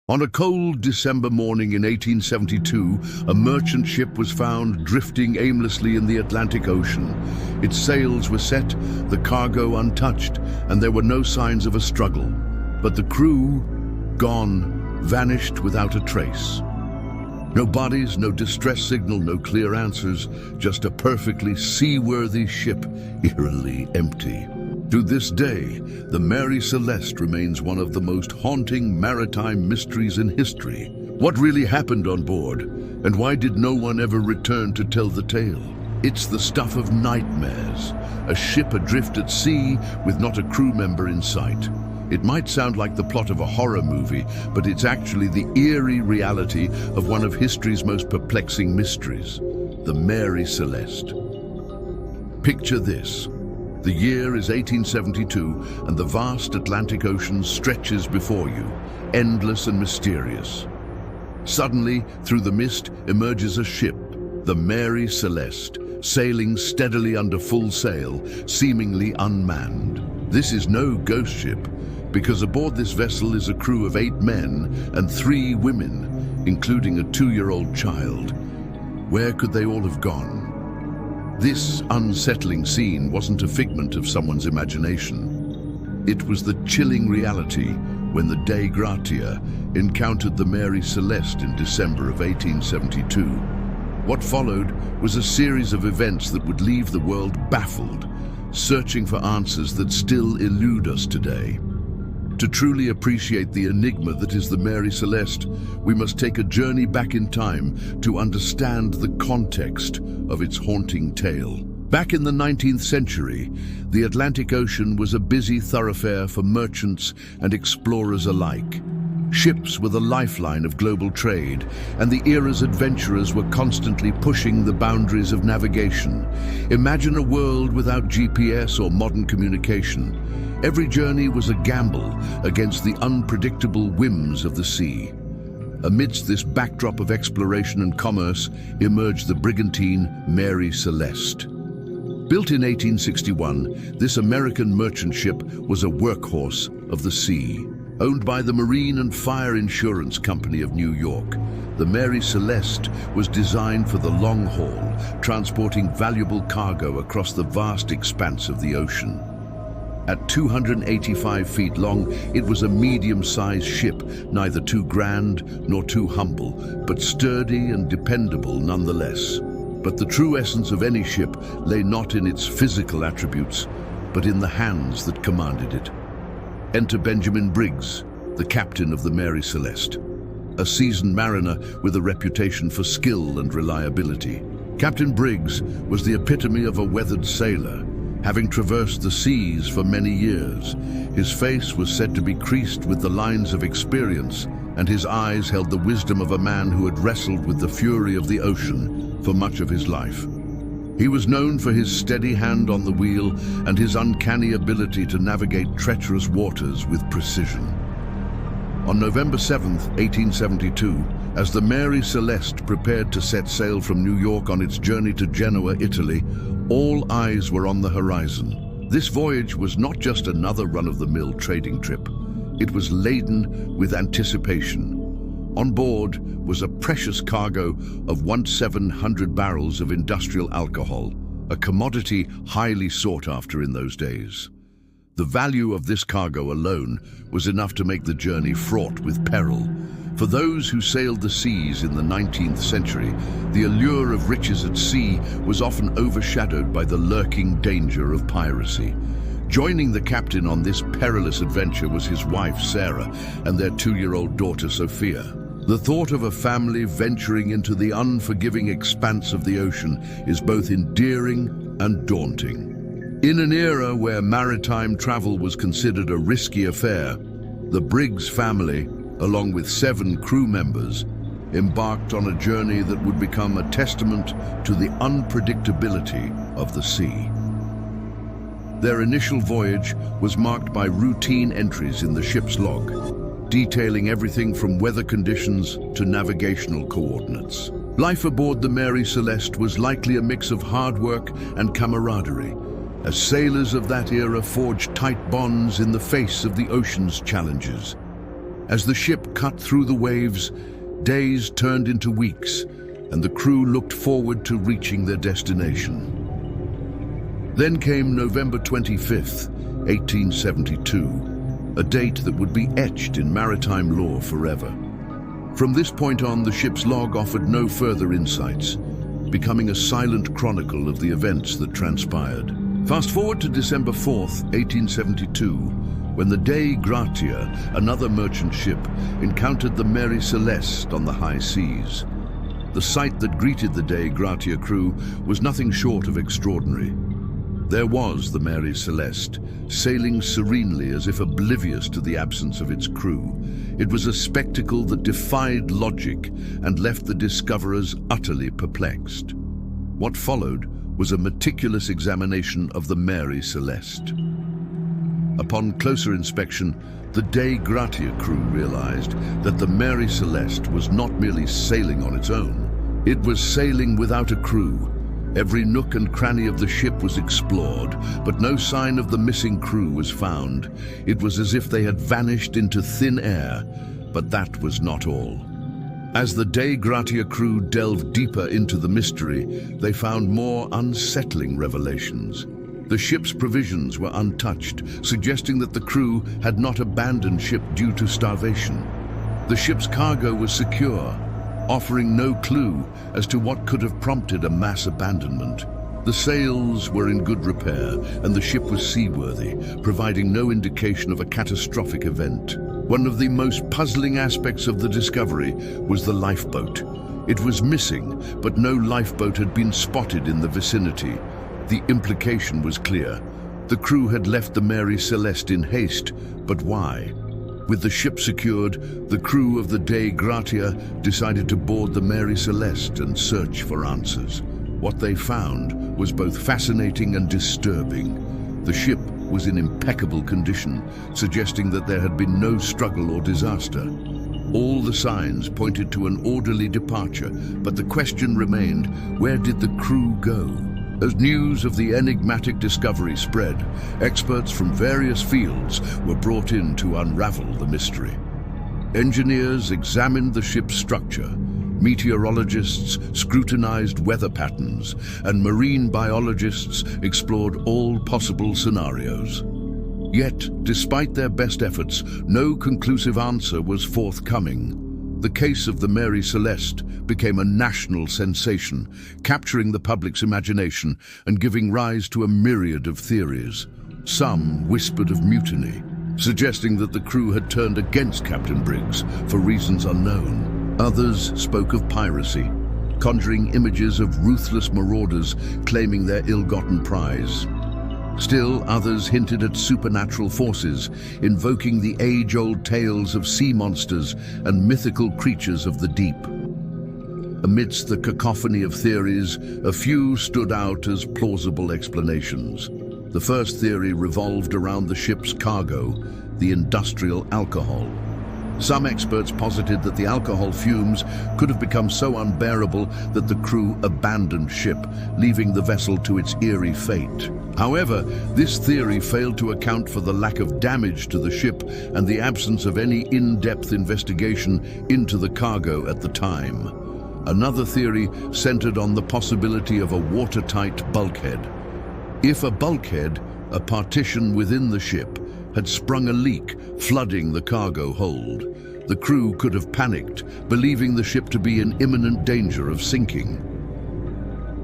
On a cold December morning in 1872, a merchant ship was found drifting aimlessly in the Atlantic Ocean. Its sails were set, the cargo untouched, and there were no signs of a struggle. But the crew, gone, vanished without a trace. No bodies, no distress signal, no clear answers, just a perfectly seaworthy ship, eerily empty. To this day, the Mary Celeste remains one of the most haunting maritime mysteries in history. What really happened on board, and why did no one ever return to tell the tale? It's the stuff of nightmares, a ship adrift at sea with not a crew member in sight. It might sound like the plot of a horror movie, but it's actually the eerie reality of one of history's most perplexing mysteries, the Mary Celeste. Picture this. The year is 1872, and the vast Atlantic Ocean stretches before you, endless and mysterious. Suddenly, through the mist, emerges a ship, the Mary Celeste, sailing steadily under full sail, seemingly unmanned. This is no ghost ship, because aboard this vessel is a crew of 8 men and 3 women, including a 2-year-old child. Where could they all have gone? This unsettling scene wasn't a figment of someone's imagination. It was the chilling reality when the Dei Gratia encountered the Mary Celeste in December of 1872. What followed was a series of events that would leave the world baffled, searching for answers that still elude us today. To truly appreciate the enigma that is the Mary Celeste, we must take a journey back in time to understand the context of its haunting tale. Back in the 19th century, the Atlantic Ocean was a busy thoroughfare for merchants and explorers alike. Ships were the lifeline of global trade, and the era's adventurers were constantly pushing the boundaries of navigation. Imagine a world without GPS or modern communication. Every journey was a gamble against the unpredictable whims of the sea. Amidst this backdrop of exploration and commerce emerged the brigantine Mary Celeste. Built in 1861, this American merchant ship was a workhorse of the sea. Owned by the Marine and Fire Insurance Company of New York, the Mary Celeste was designed for the long haul, transporting valuable cargo across the vast expanse of the ocean. At 285 feet long, it was a medium-sized ship, neither too grand nor too humble, but sturdy and dependable nonetheless. But the true essence of any ship lay not in its physical attributes, but in the hands that commanded it. Enter Benjamin Briggs, the captain of the Mary Celeste, a seasoned mariner with a reputation for skill and reliability. Captain Briggs was the epitome of a weathered sailor, having traversed the seas for many years. His face was said to be creased with the lines of experience, and his eyes held the wisdom of a man who had wrestled with the fury of the ocean for much of his life. He was known for his steady hand on the wheel and his uncanny ability to navigate treacherous waters with precision. On November 7, 1872, as the Mary Celeste prepared to set sail from New York on its journey to Genoa, Italy, all eyes were on the horizon. This voyage was not just another run-of-the-mill trading trip. It was laden with anticipation. On board was a precious cargo of 1,700 barrels of industrial alcohol, a commodity highly sought after in those days. The value of this cargo alone was enough to make the journey fraught with peril. For those who sailed the seas in the 19th century, the allure of riches at sea was often overshadowed by the lurking danger of piracy. Joining the captain on this perilous adventure was his wife, Sarah, and their 2-year-old daughter, Sophia. The thought of a family venturing into the unforgiving expanse of the ocean is both endearing and daunting. In an era where maritime travel was considered a risky affair, the Briggs family, along with 7 crew members, embarked on a journey that would become a testament to the unpredictability of the sea. Their initial voyage was marked by routine entries in the ship's log, detailing everything from weather conditions to navigational coordinates. Life aboard the Mary Celeste was likely a mix of hard work and camaraderie, as sailors of that era forged tight bonds in the face of the ocean's challenges. As the ship cut through the waves, days turned into weeks, and the crew looked forward to reaching their destination. Then came November 25th, 1872, a date that would be etched in maritime lore forever. From this point on, the ship's log offered no further insights, becoming a silent chronicle of the events that transpired. Fast forward to December 4th, 1872, when the Dei Gratia, another merchant ship, encountered the Mary Celeste on the high seas. The sight that greeted the Dei Gratia crew was nothing short of extraordinary. There was the Mary Celeste, sailing serenely as if oblivious to the absence of its crew. It was a spectacle that defied logic and left the discoverers utterly perplexed. What followed was a meticulous examination of the Mary Celeste. Upon closer inspection, the Dei Gratia crew realized that the Mary Celeste was not merely sailing on its own. It was sailing without a crew. Every nook and cranny of the ship was explored, but no sign of the missing crew was found. It was as if they had vanished into thin air, but that was not all. As the Dei Gratia crew delved deeper into the mystery, they found more unsettling revelations. The ship's provisions were untouched, suggesting that the crew had not abandoned ship due to starvation. The ship's cargo was secure, offering no clue as to what could have prompted a mass abandonment. The sails were in good repair, and the ship was seaworthy, providing no indication of a catastrophic event. One of the most puzzling aspects of the discovery was the lifeboat. It was missing, but no lifeboat had been spotted in the vicinity. The implication was clear. The crew had left the Mary Celeste in haste, but why? With the ship secured, the crew of the Dei Gratia decided to board the Mary Celeste and search for answers. What they found was both fascinating and disturbing. The ship was in impeccable condition, suggesting that there had been no struggle or disaster. All the signs pointed to an orderly departure, but the question remained, where did the crew go? As news of the enigmatic discovery spread, experts from various fields were brought in to unravel the mystery. Engineers examined the ship's structure, meteorologists scrutinized weather patterns, and marine biologists explored all possible scenarios. Yet, despite their best efforts, no conclusive answer was forthcoming. The case of the Mary Celeste became a national sensation, capturing the public's imagination and giving rise to a myriad of theories. Some whispered of mutiny, suggesting that the crew had turned against Captain Briggs for reasons unknown. Others spoke of piracy, conjuring images of ruthless marauders claiming their ill-gotten prize. Still, others hinted at supernatural forces, invoking the age-old tales of sea monsters and mythical creatures of the deep. Amidst the cacophony of theories, a few stood out as plausible explanations. The first theory revolved around the ship's cargo, the industrial alcohol. Some experts posited that the alcohol fumes could have become so unbearable that the crew abandoned ship, leaving the vessel to its eerie fate. However, this theory failed to account for the lack of damage to the ship and the absence of any in-depth investigation into the cargo at the time. Another theory centered on the possibility of a watertight bulkhead. If a bulkhead, a partition within the ship, had sprung a leak, flooding the cargo hold, the crew could have panicked, believing the ship to be in imminent danger of sinking.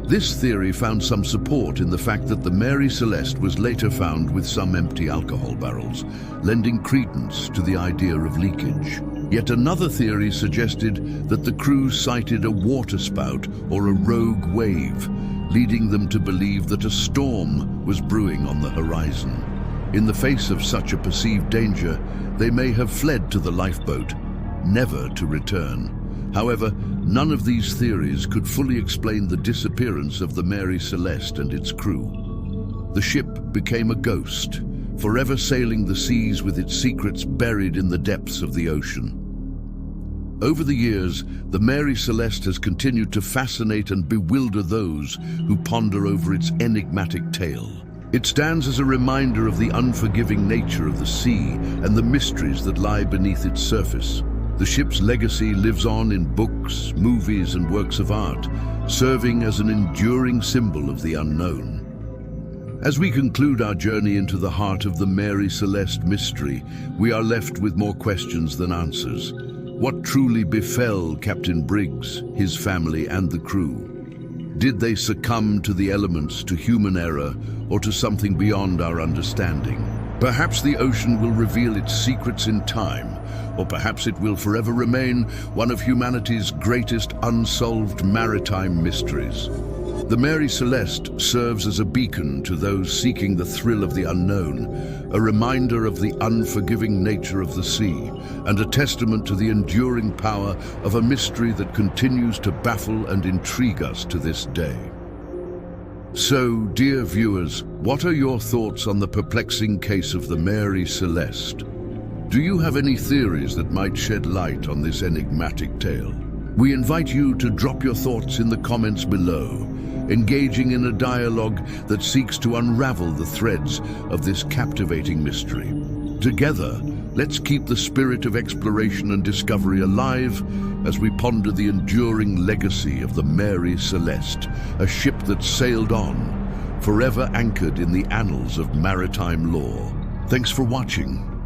This theory found some support in the fact that the Mary Celeste was later found with some empty alcohol barrels, lending credence to the idea of leakage. Yet another theory suggested that the crew sighted a waterspout or a rogue wave, leading them to believe that a storm was brewing on the horizon. In the face of such a perceived danger, they may have fled to the lifeboat, never to return. However, none of these theories could fully explain the disappearance of the Mary Celeste and its crew. The ship became a ghost, forever sailing the seas with its secrets buried in the depths of the ocean. Over the years, the Mary Celeste has continued to fascinate and bewilder those who ponder over its enigmatic tale. It stands as a reminder of the unforgiving nature of the sea and the mysteries that lie beneath its surface. The ship's legacy lives on in books, movies, and works of art, serving as an enduring symbol of the unknown. As we conclude our journey into the heart of the Mary Celeste mystery, we are left with more questions than answers. What truly befell Captain Briggs, his family, and the crew? Did they succumb to the elements, to human error, or to something beyond our understanding? Perhaps the ocean will reveal its secrets in time, or perhaps it will forever remain one of humanity's greatest unsolved maritime mysteries. The Mary Celeste serves as a beacon to those seeking the thrill of the unknown, a reminder of the unforgiving nature of the sea, and a testament to the enduring power of a mystery that continues to baffle and intrigue us to this day. So, dear viewers, what are your thoughts on the perplexing case of the Mary Celeste? Do you have any theories that might shed light on this enigmatic tale? We invite you to drop your thoughts in the comments below, engaging in a dialogue that seeks to unravel the threads of this captivating mystery. Together, let's keep the spirit of exploration and discovery alive as we ponder the enduring legacy of the Mary Celeste, a ship that sailed on, forever anchored in the annals of maritime lore. Thanks for watching.